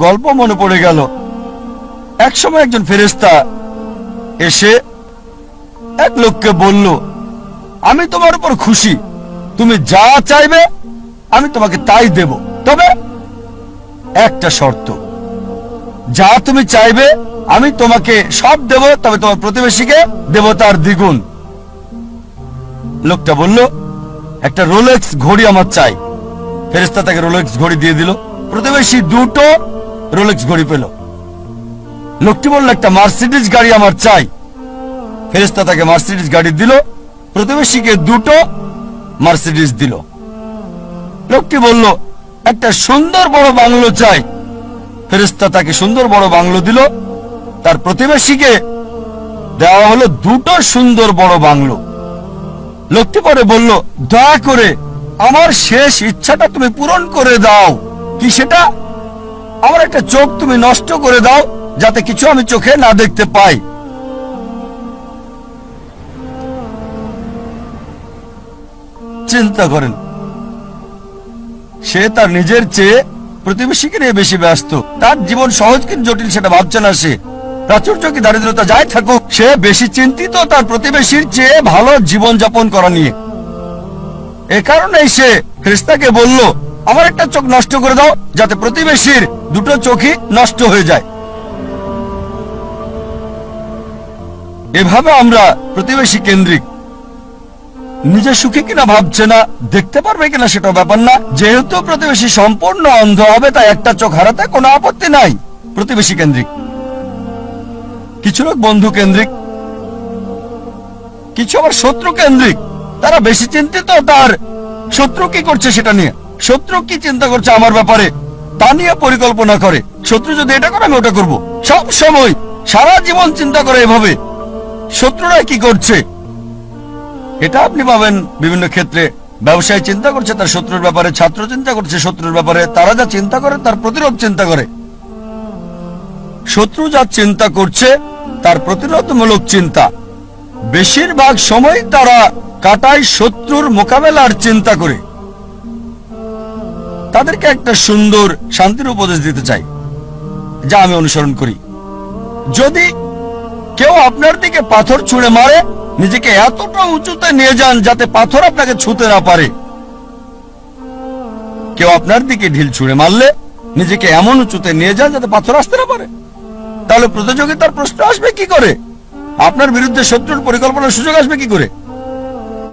গল্প মনে পড়ে গেল। একসময় একজন ফেরেশতা এসে এক লোককে বলল, আমি তোমার উপর খুশি, তুমি যা চাইবে আমি তোমাকে তাই দেব, তবে একটা শর্ত, যা তুমি চাইবে আমি তোমাকে সব দেব, তবে তোমার প্রতিবেশীকে দেব তার দ্বিগুণ। লোকটা বলল, একটা রোলেক্স ঘড়ি আমার চাই। ফেরেশতা তাকে রোলেক্স ঘড়ি দিয়ে দিল। প্রতিবেশী দুটো রোলেক্স ঘড়ি পেল। লোকটি বলল, একটা মার্সিডিজ গাড়ি আমার চাই। ফেরেশতা তাকে মার্সিডিজ গাড়ি দিল। প্রতিবেশীকে দুটো মার্সিডিজ দিল। লোকটি বলল, একটা সুন্দর বড় বাংলো চাই। ফেরেশতা তাকে সুন্দর বড় বাংলো দিল। তার প্রতিবেশীকে দেওয়া হলো দুটো সুন্দর বড় বাংলো। লোকটি পরে বলল, দয়া করে আমার শেষ ইচ্ছাটা তুমি পূরণ করে দাও। কি সেটা? আমার একটা চোখ তুমি নষ্ট করে দাও, যাতে কিছু আমি চোখে না দেখতে পাই। চিন্তা করেন, সে তার নিজের চেয়ে প্রতিবেশীকে নিয়ে বেশি ব্যস্ত। তার জীবন সহজ কিন্তু জটিল সেটা ভাবছে না সে। প্রাচুর্য কি দারিদ্রতা যাই থাকুক, সে বেশি চিন্তিত তার প্রতিবেশীর চেয়ে ভালো জীবন যাপন করা নিয়ে। এ কারণেই সে ফেরেশতাকে বলল, আমার একটা চোখ নষ্ট করে দাও, যাতে প্রতিবেশীর দুটো চোখই নষ্ট হয়ে যায়। এভাবে আমরা প্রতিবেশী কেন্দ্রিক। নিজে সুখী কিনা ভাবছে না, দেখতে পারবে কিনা সেটাও ব্যাপার না। যেহেতু প্রতিবেশী সম্পূর্ণ অন্ধ হবে, তাই একটা চোখ হারাতে কোনো আপত্তি নাই। প্রতিবেশী কেন্দ্রিক। কিছু লোক বন্ধু কেন্দ্রিক, কিছু আবার শত্রু কেন্দ্রিক। তারা বেশি চিন্তিত তার শত্রু কি করছে সেটা নিয়ে। শত্রু কি চিন্তা করছে আমার ব্যাপারে তা নিয়ে পরিকল্পনা করে। শত্রু যদি এটা করে আমি ওটা করব। সব সময় সারা জীবন চিন্তা করে এভাবে শত্রুরা কি করছে। এটা আপনি পাবেন বিভিন্ন ক্ষেত্রে। ব্যবসায়ী চিন্তা করছে তার শত্রুর ব্যাপারে, ছাত্র চিন্তা করছে শত্রুর ব্যাপারে। তারা যা চিন্তা করে তার প্রতিরোধ চিন্তা করে। শত্রু যা চিন্তা করছে তার প্রতিরোধমূলক চিন্তা। বেশিরভাগ সময় তারা কাটায় শত্রুর মোকাবেলার চিন্তা করে। তাদেরকে একটা সুন্দর শান্তির উপদেশ দিতে চাই, যা আমি অনুসরণ করি। যদি কেউ আপনার দিকে পাথর ছুঁড়ে মারে, নিজেকে এতটা উঁচুতে নিয়ে যান যাতে পাথর আপনাকে ছুঁতে না পারে। কেউ আপনার দিকে ঢিল ছুঁড়ে মারলে নিজেকে এমন উঁচুতে নিয়ে যান যাতে পাথর আসতে না পারে। তাহলে প্রতিযোগিতার প্রশ্ন আসবে কি করে? আপনার বিরুদ্ধে শত্রুর পরিকল্পনার সুযোগ আসবে কি করে?